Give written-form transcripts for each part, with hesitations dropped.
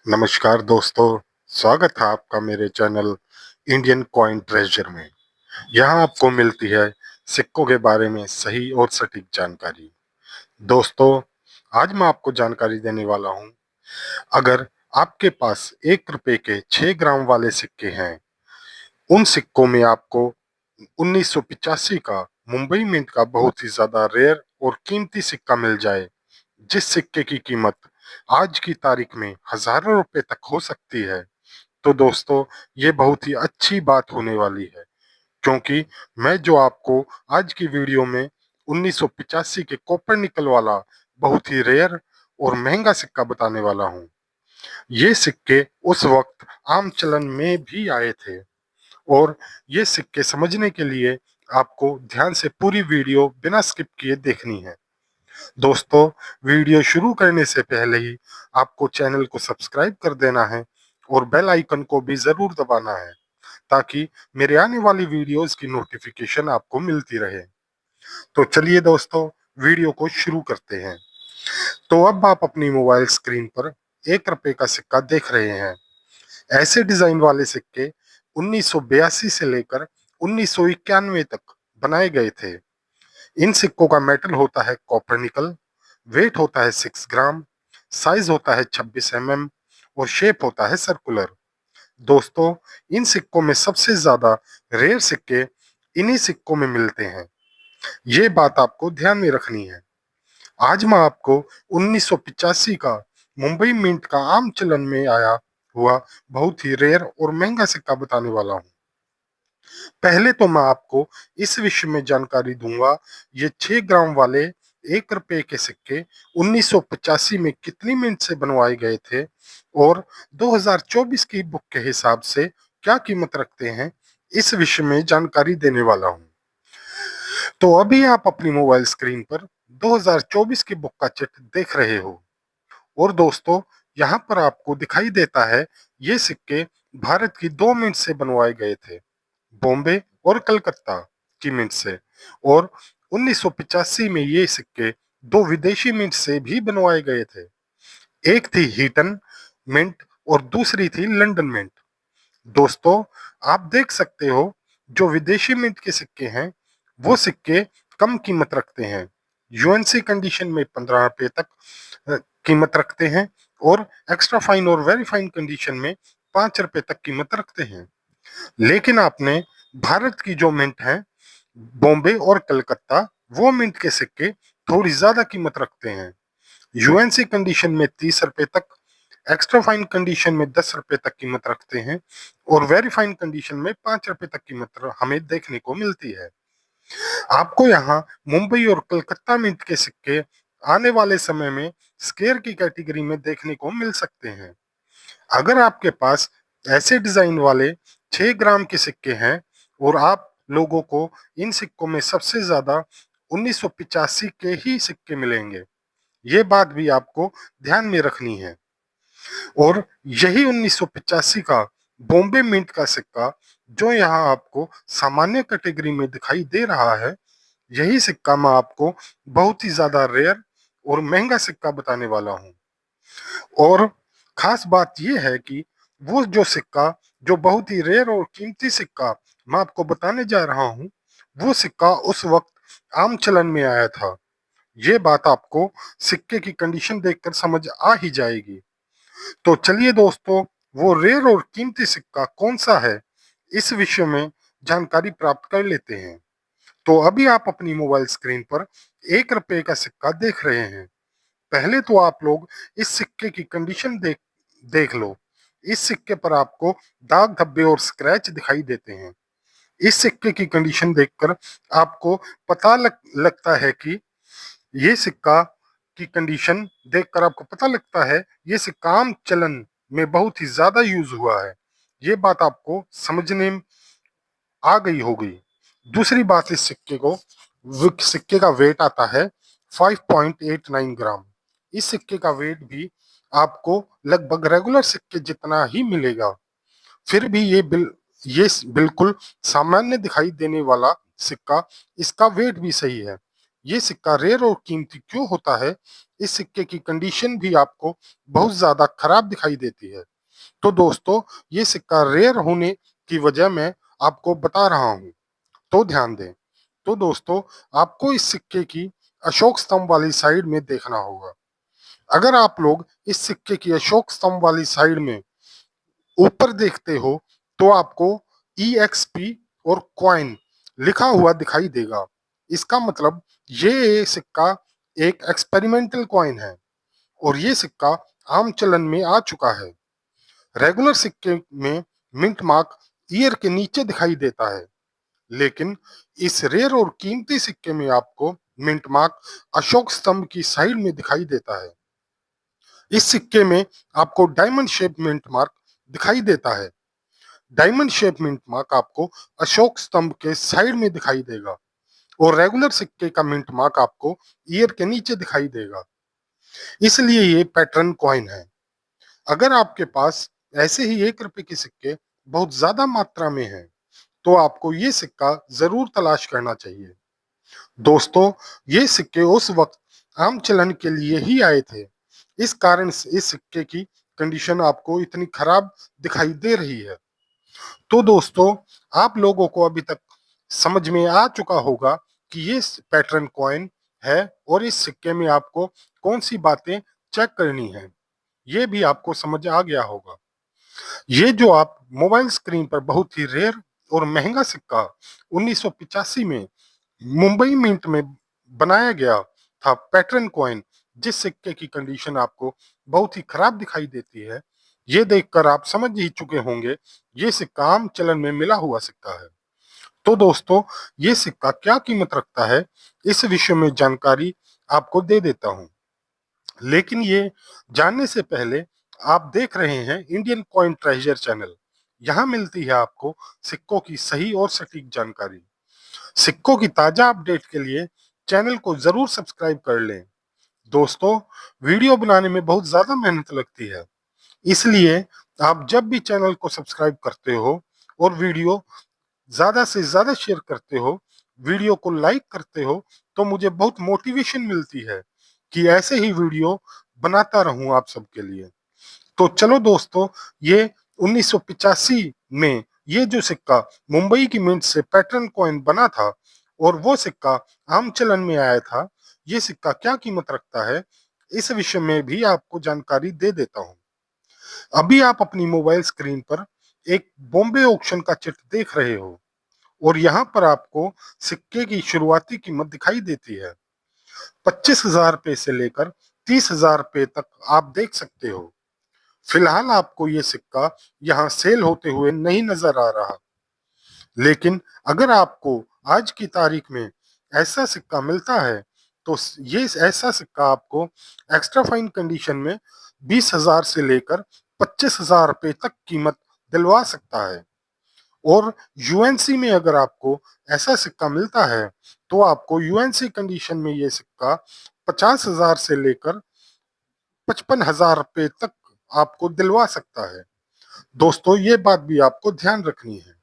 नमस्कार दोस्तों, स्वागत है आपका मेरे चैनल इंडियन कॉइन ट्रेजर में। यहाँ आपको मिलती है सिक्कों के बारे में सही और सटीक जानकारी। दोस्तों, आज मैं आपको जानकारी देने वाला हूँ। अगर आपके पास 1 रुपए के 6 ग्राम वाले सिक्के हैं, उन सिक्कों में आपको 1985 का मुंबई मिंट का बहुत ही ज्यादा रेयर और कीमती सिक्का मिल जाए, जिस सिक्के की कीमत आज की तारीख में हजारों रुपए तक हो सकती है। तो दोस्तों, ये बहुत ही अच्छी बात होने वाली है, क्योंकि मैं जो आपको आज की वीडियो में 1985 के कॉपर निकल वाला बहुत ही रेयर और महंगा सिक्का बताने वाला हूँ। ये सिक्के उस वक्त आम चलन में भी आए थे, और ये सिक्के समझने के लिए आपको ध्यान से पूरी वीडियो बिना स्किप किए देखनी है। दोस्तों, वीडियो शुरू करने से पहले ही आपको चैनल को सब्सक्राइब कर देना है और बेल आइकन को भी जरूर दबाना है, ताकि मेरे आने वाली वीडियोस की नोटिफिकेशन आपको मिलती रहे। तो चलिए दोस्तों, वीडियो को शुरू करते हैं। तो अब आप अपनी मोबाइल स्क्रीन पर 1 रुपए का सिक्का देख रहे हैं। ऐसे डिजाइन वाले सिक्के 1982 से लेकर 1991 तक बनाए गए थे। इन सिक्कों का मेटल होता है कॉपर निकल, वेट होता है 6 ग्राम, साइज होता है 26 mm और शेप होता है सर्कुलर। दोस्तों, इन सिक्कों में सबसे ज्यादा रेयर सिक्के इन्हीं सिक्कों में मिलते हैं। ये बात आपको ध्यान में रखनी है। आज मैं आपको 1985 का मुंबई मिंट का आम चलन में आया हुआ बहुत ही रेयर और महंगा सिक्का बताने वाला हूँ। पहले तो मैं आपको इस विषय में जानकारी दूंगा, ये 6 ग्राम वाले 1 रुपए के सिक्के 1985 में कितनी मिनट से बनवाए गए थे और 2024 की बुक के हिसाब से क्या कीमत रखते हैं, इस विषय में जानकारी देने वाला हूँ। तो अभी आप अपनी मोबाइल स्क्रीन पर 2024 की बुक का चिट देख रहे हो, और दोस्तों, यहाँ पर आपको दिखाई देता है ये सिक्के भारत की 2 मिनट से बनवाए गए थे, बॉम्बे और कलकत्ता की मिंट से। और 1985 में ये सिक्के 2 विदेशी मिंट से भी बनवाए गए थे। एक थी हीटन मिंट और दूसरी थी लंदन मिंट। दोस्तों, आप देख सकते हो, जो विदेशी मिंट के सिक्के हैं वो सिक्के कम कीमत रखते हैं। यूएनसी कंडीशन में 15 रुपए तक कीमत रखते हैं, और एक्स्ट्रा फाइन और वेरी फाइन कंडीशन में 5 रुपए तक कीमत रखते हैं। लेकिन आपने भारत की जो मिंट है, बॉम्बे और कलकत्ता, वो मिंट के सिक्के थोड़ी ज्यादा कीमत रखते हैं। यूएनसी कंडीशन में 30 रुपए तक, एक्स्ट्रा फाइन कंडीशन में 10 रुपए तक कीमत रखते हैं, और वेरी फाइन कंडीशन में 5 रुपए तक कीमत हमें देखने को मिलती है। आपको यहाँ मुंबई और कलकत्ता मिंट के सिक्के आने वाले समय में स्केयर की कैटेगरी में देखने को मिल सकते हैं। अगर आपके पास ऐसे डिजाइन वाले 6 ग्राम के सिक्के हैं और आप लोगों को इन सिक्कों में सबसे ज्यादा 1985 के ही सिक्के मिलेंगे, ये बात भी आपको ध्यान में रखनी है। और यही 1985 का बॉम्बे मिंट का सिक्का जो यहाँ आपको सामान्य कैटेगरी में दिखाई दे रहा है, यही सिक्का मैं आपको बहुत ही ज्यादा रेयर और महंगा सिक्का बताने वाला हूँ। और खास बात यह है कि वो जो सिक्का, जो बहुत ही रेयर और कीमती सिक्का मैं आपको बताने जा रहा हूँ, वो सिक्का उस वक्त आम चलन में आया था। ये बात आपको सिक्के की कंडीशन देखकर समझ आ ही जाएगी। तो चलिए दोस्तों, वो रेयर और कीमती सिक्का कौन सा है, इस विषय में जानकारी प्राप्त कर लेते हैं। तो अभी आप अपनी मोबाइल स्क्रीन पर 1 रुपए का सिक्का देख रहे हैं। पहले तो आप लोग इस सिक्के की कंडीशन देख देख लो। इस सिक्के पर आपको दाग धब्बे और स्क्रैच दिखाई देते हैं। इस सिक्के की कंडीशन देखकर आपको लगता है कि ये सिक्का की कंडीशन देखकर आपको पता लगता है ये सिक्का आम चलन में बहुत ही ज्यादा यूज हुआ है। ये बात आपको समझने में आ गई होगी। दूसरी बात, इस सिक्के का वेट आता है 5.89 ग्राम। इस सिक्के का वेट भी आपको लगभग रेगुलर सिक्के जितना ही मिलेगा। फिर भी ये बिल्कुल सामान्य दिखाई देने वाला सिक्का, इसका वेट भी सही है। ये सिक्का रेयर और कीमती क्यों होता है, इस सिक्के की कंडीशन भी आपको बहुत ज्यादा खराब दिखाई देती है। तो दोस्तों, ये सिक्का रेयर होने की वजह मैं आपको बता रहा हूँ, तो ध्यान दें। तो दोस्तों, आपको इस सिक्के की अशोक स्तंभ वाली साइड में देखना होगा। अगर आप लोग इस सिक्के की अशोक स्तंभ वाली साइड में ऊपर देखते हो तो आपको EXP और कॉइन लिखा हुआ दिखाई देगा। इसका मतलब ये सिक्का एक एक्सपेरिमेंटल कॉइन है और ये सिक्का आम चलन में आ चुका है। रेगुलर सिक्के में मिंट मार्क ईयर के नीचे दिखाई देता है, लेकिन इस रेयर और कीमती सिक्के में आपको मिंट मार्क अशोक स्तंभ की साइड में दिखाई देता है। इस सिक्के में आपको डायमंड शेप मिंट मार्क दिखाई देता है। डायमंड शेप मिंट मार्क आपको अशोक स्तंभ के साइड में दिखाई देगा और रेगुलर सिक्के का मिंट मार्क आपको ईयर के नीचे दिखाई देगा। इसलिए ये पैटर्न कॉइन है। अगर आपके पास ऐसे ही 1 रुपए के सिक्के बहुत ज्यादा मात्रा में हैं, तो आपको ये सिक्का जरूर तलाश करना चाहिए। दोस्तों, ये सिक्के उस वक्त आम चलन के लिए ही आए थे। इस कारण से इस सिक्के की कंडीशन आपको इतनी खराब दिखाई दे रही है। तो दोस्तों, आप लोगों को अभी तक समझ में आ चुका होगा कि ये पैटर्न कॉइन है और इस सिक्के में आपको कौन सी बातें चेक करनी है, ये भी आपको समझ आ गया होगा। ये जो आप मोबाइल स्क्रीन पर बहुत ही रेयर और महंगा सिक्का 1985 में मुंबई मिंट में बनाया गया था पैटर्न कॉइन, जिस सिक्के की कंडीशन आपको बहुत ही खराब दिखाई देती है, ये देखकर आप समझ ही चुके होंगे ये सिक्का आम चलन में मिला हुआ सिक्का है। तो दोस्तों, ये सिक्का क्या कीमत रखता है, इस विषय में जानकारी आपको दे देता हूँ। लेकिन ये जानने से पहले, आप देख रहे हैं इंडियन कॉइन ट्रेजर चैनल। यहाँ मिलती है आपको सिक्कों की सही और सटीक जानकारी। सिक्कों की ताजा अपडेट के लिए चैनल को जरूर सब्सक्राइब कर लें। दोस्तों, वीडियो बनाने में बहुत ज्यादा मेहनत लगती है, इसलिए आप जब भी चैनल को सब्सक्राइब करते हो और वीडियो ज्यादा से ज्यादा शेयर करते हो, वीडियो को लाइक करते हो, तो मुझे बहुत मोटिवेशन मिलती है कि ऐसे ही वीडियो बनाता रहूं आप सबके लिए। तो चलो दोस्तों, ये 1985 में ये जो सिक्का मुंबई की मिंट से पैटर्न कॉइन बना था और वो सिक्का आम चलन में आया था, ये सिक्का क्या कीमत रखता है, इस विषय में भी आपको जानकारी दे देता हूँ। अभी आप अपनी मोबाइल स्क्रीन पर एक बॉम्बे ऑक्शन का चित्र देख रहे हो और यहाँ पर आपको सिक्के की शुरुआती कीमत दिखाई देती है। 25,000 रुपए से लेकर 30,000 रुपए तक आप देख सकते हो। फिलहाल आपको ये सिक्का यहाँ सेल होते हुए नहीं नजर आ रहा, लेकिन अगर आपको आज की तारीख में ऐसा सिक्का मिलता है, तो ये ऐसा सिक्का आपको एक्स्ट्रा फाइन कंडीशन में 20,000 से लेकर 25,000 रुपए तक कीमत दिलवा सकता है। और यूएनसी में अगर आपको ऐसा सिक्का मिलता है, तो आपको यूएनसी कंडीशन में ये सिक्का 50,000 से लेकर 55,000 रुपए तक आपको दिलवा सकता है। दोस्तों, ये बात भी आपको ध्यान रखनी है।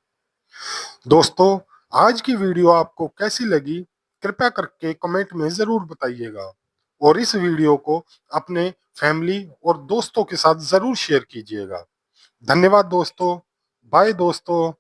दोस्तों, आज की वीडियो आपको कैसी लगी, कृपया करके कमेंट में जरूर बताइएगा और इस वीडियो को अपने फैमिली और दोस्तों के साथ जरूर शेयर कीजिएगा। धन्यवाद दोस्तों। बाय दोस्तों।